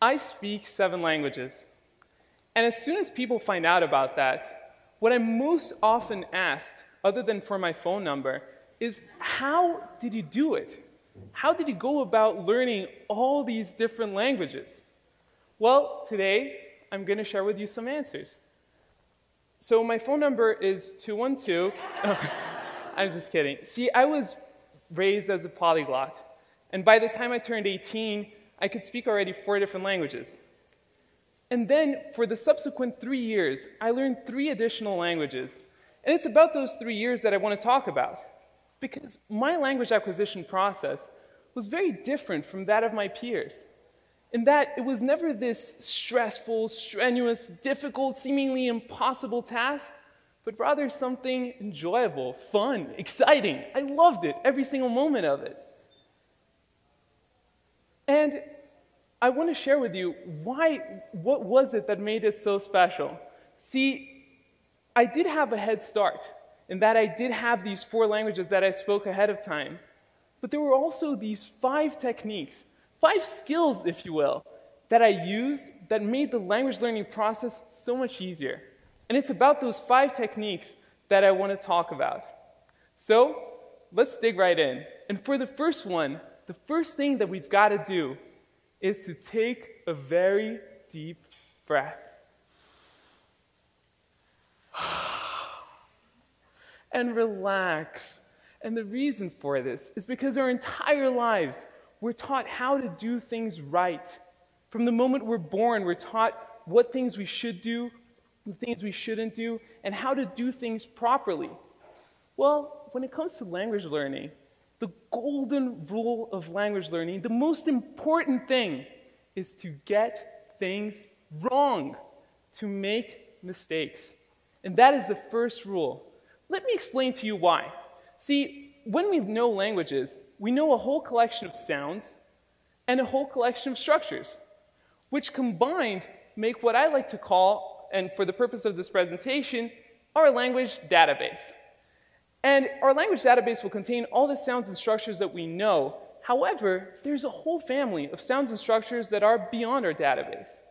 I speak 7 languages. And as soon as people find out about that, what I'm most often asked, other than for my phone number, is how did you do it? How did you go about learning all these different languages? Well, today I'm going to share with you some answers. So my phone number is 212. I'm just kidding. See, I was raised as a polyglot. And by the time I turned 18, I could speak already 4 different languages. And then, for the subsequent 3 years, I learned 3 additional languages. And it's about those 3 years that I want to talk about. Because my language acquisition process was very different from that of my peers. In that it was never this stressful, strenuous, difficult, seemingly impossible task, but rather something enjoyable, fun, exciting. I loved it, every single moment of it. And I want to share with you what was it that made it so special? See, I did have a head start in that I did have these 4 languages that I spoke ahead of time. But there were also these 5 techniques, 5 skills, if you will, that I used that made the language learning process so much easier. And it's about those 5 techniques that I want to talk about. So, let's dig right in. And for the first one, the first thing that we've got to do is to take a very deep breath. And relax. And the reason for this is because our entire lives, we're taught how to do things right. From the moment we're born, we're taught what things we should do, what things we shouldn't do, and how to do things properly. Well, when it comes to language learning, the golden rule of language learning, the most important thing is to get things wrong, to make mistakes. And that is the first rule. Let me explain to you why. See, when we know languages, we know a whole collection of sounds and a whole collection of structures, which combined make what I like to call, and for the purpose of this presentation, our language database. And our language database will contain all the sounds and structures that we know. However, there's a whole family of sounds and structures that are beyond our database.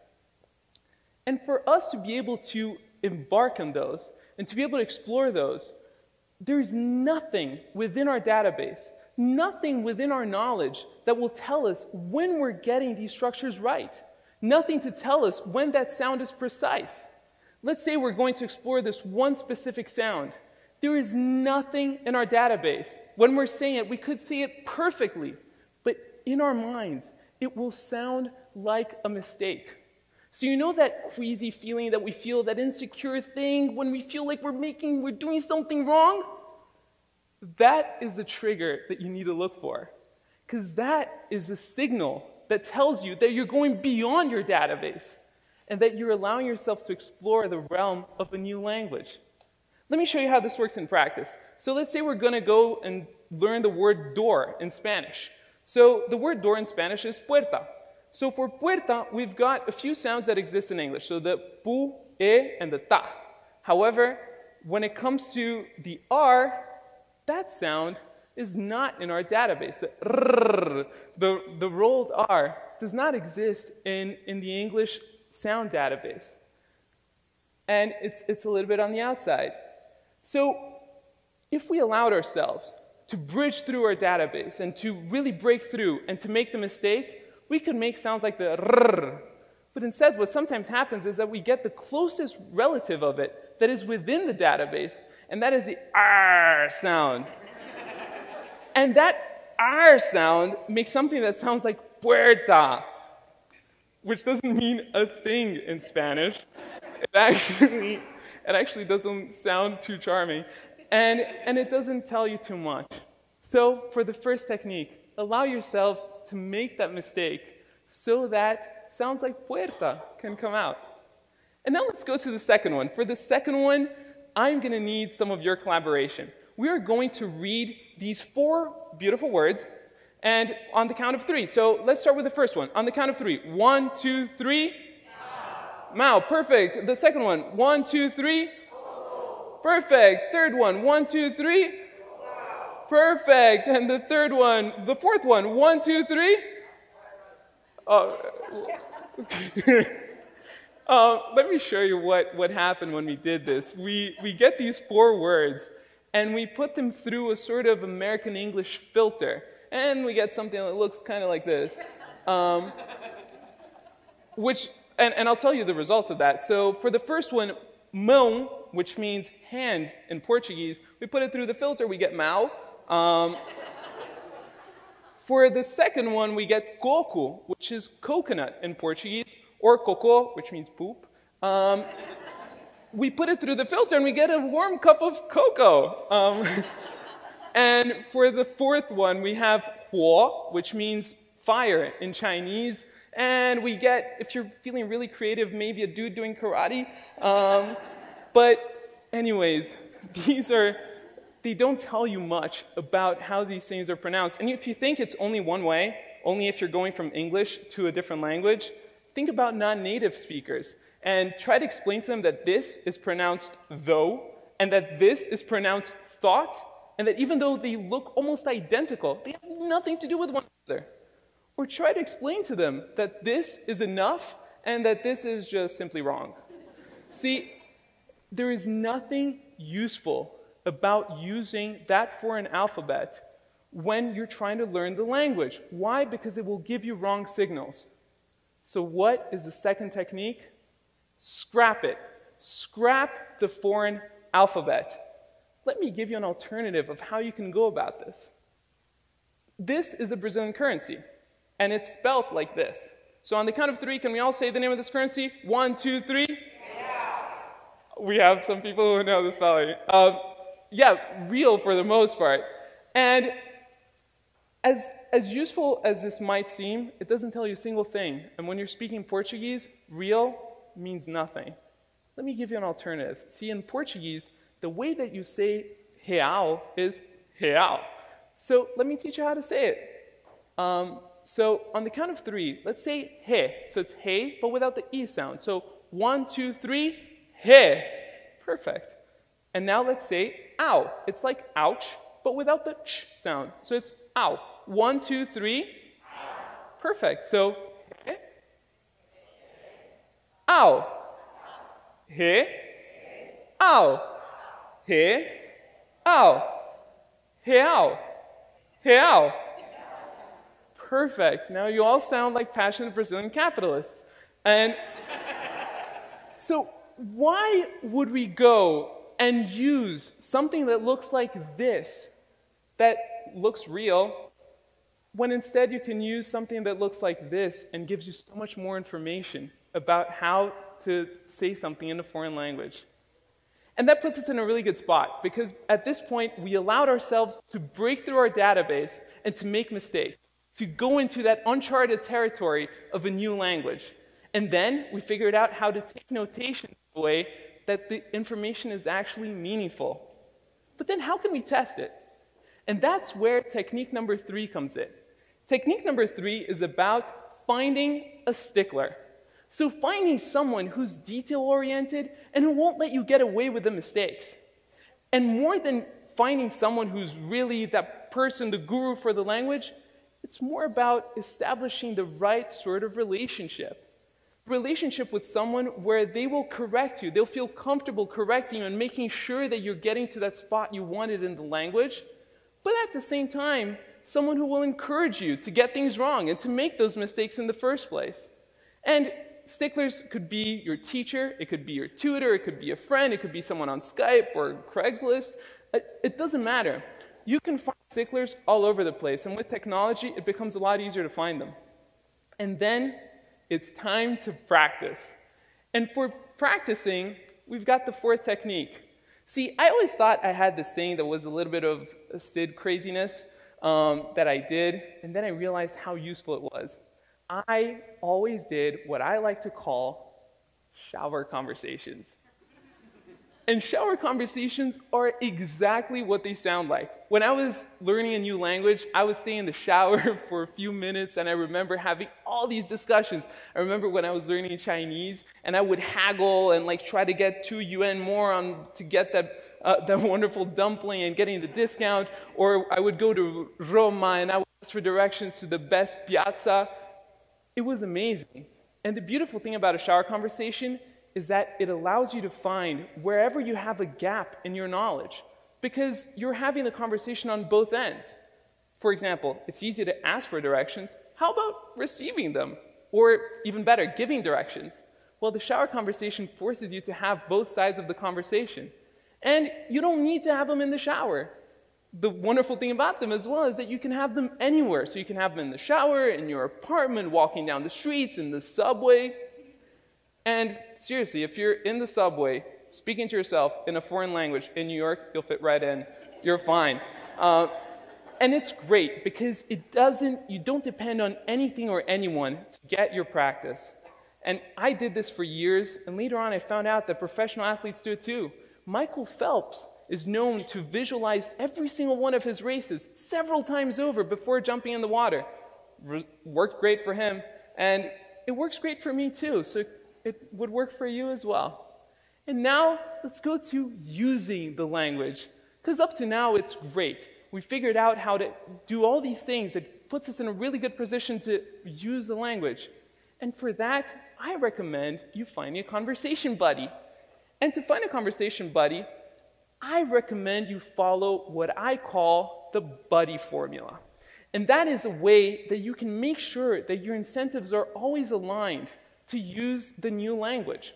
And for us to be able to embark on those and to be able to explore those, there's nothing within our database, nothing within our knowledge that will tell us when we're getting these structures right. Nothing to tell us when that sound is precise. Let's say we're going to explore this one specific sound. There is nothing in our database. When we're saying it, we could say it perfectly, but in our minds, it will sound like a mistake. So you know that queasy feeling that we feel, that insecure thing when we feel like we're doing something wrong? That is the trigger that you need to look for, because that is a signal that tells you that you're going beyond your database and that you're allowing yourself to explore the realm of a new language. Let me show you how this works in practice. So let's say we're going to go and learn the word door in Spanish. So the word door in Spanish is puerta. So for puerta, we've got a few sounds that exist in English. So the pu, e, and the ta. However, when it comes to the r, that sound is not in our database. The rrr, the rolled r, does not exist in the English sound database. And it's a little bit on the outside. So if we allowed ourselves to bridge through our database and to really break through and to make the mistake, we could make sounds like the rrr. But instead, what sometimes happens is that we get the closest relative of it that is within the database, and that is the r sound. And that r sound makes something that sounds like puerta, which doesn't mean a thing in Spanish. It actually doesn't sound too charming, and it doesn't tell you too much. So for the first technique, allow yourself to make that mistake so that sounds like puerta can come out. And now let's go to the second one. For the second one, I'm going to need some of your collaboration. We are going to read these 4 beautiful words, and on the count of 3. So let's start with the first one. On the count of 3. 1, 2, 3. Mao, perfect. The second one, 1, 2, 3. Perfect. Third one, 1, 2, 3. Perfect. And the fourth one, 1, 2, 3. Let me show you what happened when we did this. We get these 4 words, and we put them through a sort of American English filter, and we get something that looks kind of like this. And I'll tell you the results of that. So for the first one, mão, which means hand in Portuguese, we put it through the filter, we get mau. For the second one, we get coco, which is coconut in Portuguese, or coco, which means poop. We put it through the filter and we get a warm cup of cocoa. And for the fourth one, we have huo, which means fire in Chinese. And we get, if you're feeling really creative, maybe a dude doing karate. But anyways, they don't tell you much about how these things are pronounced. And if you think it's only one way, only if you're going from English to a different language, think about non-native speakers and try to explain to them that this is pronounced though, and that this is pronounced thought, and that even though they look almost identical, they have nothing to do with one another. Or try to explain to them that this is enough and that this is just simply wrong. See, there is nothing useful about using that foreign alphabet when you're trying to learn the language. Why? Because it will give you wrong signals. So what is the second technique? Scrap it. Scrap the foreign alphabet. Let me give you an alternative of how you can go about this. This is a Brazilian currency, and it's spelled like this. So on the count of 3, can we all say the name of this currency? 1, 2, 3. Yeah. We have some people who know the spelling. Yeah, real for the most part. And as useful as this might seem, it doesn't tell you a single thing. And when you're speaking Portuguese, real means nothing. Let me give you an alternative. See, in Portuguese, the way that you say real is real. So let me teach you how to say it. So on the count of 3, let's say he. So it's he, but without the e sound. So 1, 2, 3, he. Perfect. And now let's say ow. It's like ouch, but without the ch sound. So it's ow. 1, 2, 3. Perfect. So he. Ow. He. Ow. He. Ow. He. Ow. He. Ow. Perfect. Now you all sound like passionate Brazilian capitalists. And so why would we go and use something that looks like this, that looks real, when instead you can use something that looks like this and gives you so much more information about how to say something in a foreign language? And that puts us in a really good spot, because at this point we allowed ourselves to break through our database and to make mistakes, to go into that uncharted territory of a new language. And then we figured out how to take notation in a way that the information is actually meaningful. But then how can we test it? And that's where technique number 3 comes in. Technique number 3 is about finding a stickler. So finding someone who's detail-oriented and who won't let you get away with the mistakes. And more than finding someone who's really that person, the guru for the language, it's more about establishing the right sort of relationship. Relationship with someone where they will correct you. They'll feel comfortable correcting you and making sure that you're getting to that spot you wanted in the language. But at the same time, someone who will encourage you to get things wrong and to make those mistakes in the first place. And sticklers could be your teacher, it could be your tutor, it could be a friend, it could be someone on Skype or Craigslist. It doesn't matter. You can find sticklers all over the place, and with technology, it becomes a lot easier to find them. And then it's time to practice. And for practicing, we've got the 4th technique. See, I always thought I had this thing that was a little bit of a Sid craziness that I did, and then I realized how useful it was. I always did what I like to call shower conversations. And shower conversations are exactly what they sound like. When I was learning a new language, I would stay in the shower for a few minutes, and I remember having all these discussions. I remember when I was learning Chinese, and I would haggle and try to get 2 yuan more to get that wonderful dumpling and getting the discount. Or I would go to Roma, and I would ask for directions to the best piazza. It was amazing. And the beautiful thing about a shower conversation is that it allows you to find wherever you have a gap in your knowledge, because you're having the conversation on both ends. For example, it's easy to ask for directions. How about receiving them? Or even better, giving directions? Well, the shower conversation forces you to have both sides of the conversation. And you don't need to have them in the shower. The wonderful thing about them as well is that you can have them anywhere. So you can have them in the shower, in your apartment, walking down the streets, in the subway. And seriously, if you're in the subway, speaking to yourself in a foreign language in New York, you'll fit right in. You're fine. And it's great because you don't depend on anything or anyone to get your practice. And I did this for years, and later on I found out that professional athletes do it too. Michael Phelps is known to visualize every single one of his races several times over before jumping in the water. Worked great for him, and it works great for me too, so it would work for you as well. And now, let's go to using the language, because up to now it's great. We figured out how to do all these things. It puts us in a really good position to use the language. And for that, I recommend you find a conversation buddy. And to find a conversation buddy, I recommend you follow what I call the buddy formula. And that is a way that you can make sure that your incentives are always aligned to use the new language.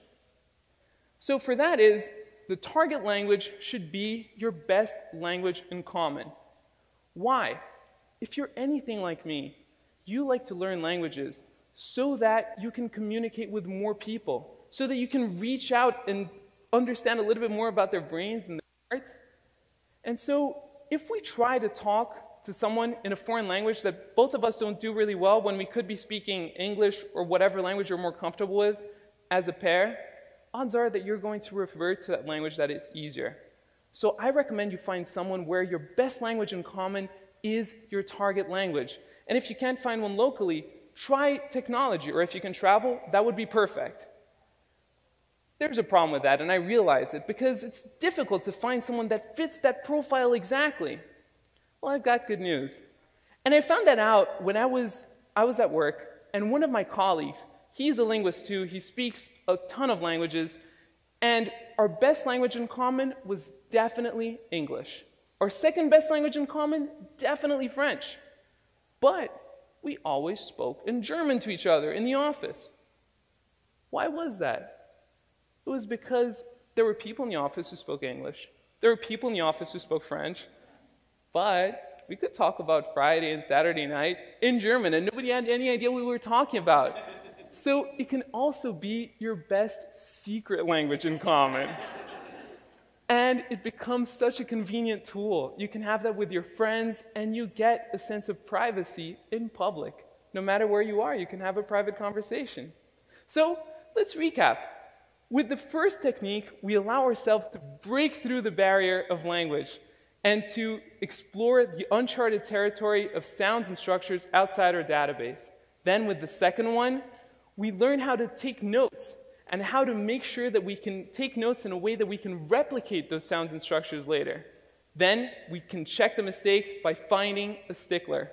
So for that is, the target language should be your best language in common. Why? If you're anything like me, you like to learn languages so that you can communicate with more people, so that you can reach out and understand a little bit more about their brains and their hearts. And so if we try to talk to someone in a foreign language that both of us don't do really well when we could be speaking English or whatever language you're more comfortable with as a pair, odds are that you're going to revert to that language that is easier. So I recommend you find someone where your best language in common is your target language. And if you can't find one locally, try technology, or if you can travel, that would be perfect. There's a problem with that, and I realize it, because it's difficult to find someone that fits that profile exactly. Well, I've got good news. And I found that out when I was at work, and one of my colleagues, he's a linguist too, he speaks a ton of languages, and our best language in common was definitely English. Our second best language in common, definitely French. But we always spoke in German to each other in the office. Why was that? It was because there were people in the office who spoke English. There were people in the office who spoke French. But we could talk about Friday and Saturday night in German, and nobody had any idea what we were talking about. So it can also be your best secret language in common. And it becomes such a convenient tool. You can have that with your friends, and you get a sense of privacy in public. No matter where you are, you can have a private conversation. So let's recap. With the first technique, we allow ourselves to break through the barrier of language and to explore the uncharted territory of sounds and structures outside our database. Then with the second one, we learn how to take notes and how to make sure that we can take notes in a way that we can replicate those sounds and structures later. Then we can check the mistakes by finding a stickler.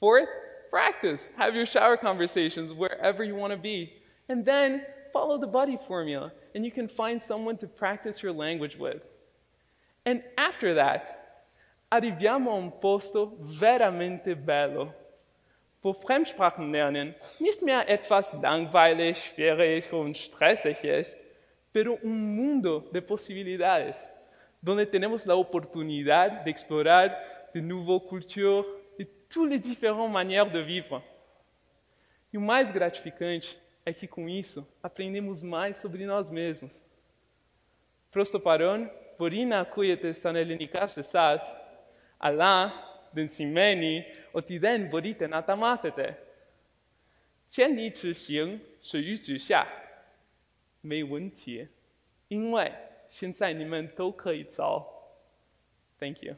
Fourth, practice. Have your shower conversations wherever you want to be. And then follow the buddy formula, and you can find someone to practice your language with. And after that, arriviamo a un posto veramente bello. Wo Fremdsprachen lernen nicht mehr etwas langweilig, schwierig und stressig ist, pero un mundo de posibilidades, donde tenemos la oportunidad de explorar de nouvelles cultures e toutes les différentes manières de vivre. E o mais gratificante é que com isso aprendemos mais sobre nós mesmos. Prosto paron, vorina kujete sanelinikashe sas, ala, den simeni, otiden vorite natamatete. 千里之行，始于足下。没问题，因为现在你们都可以走。Thank you.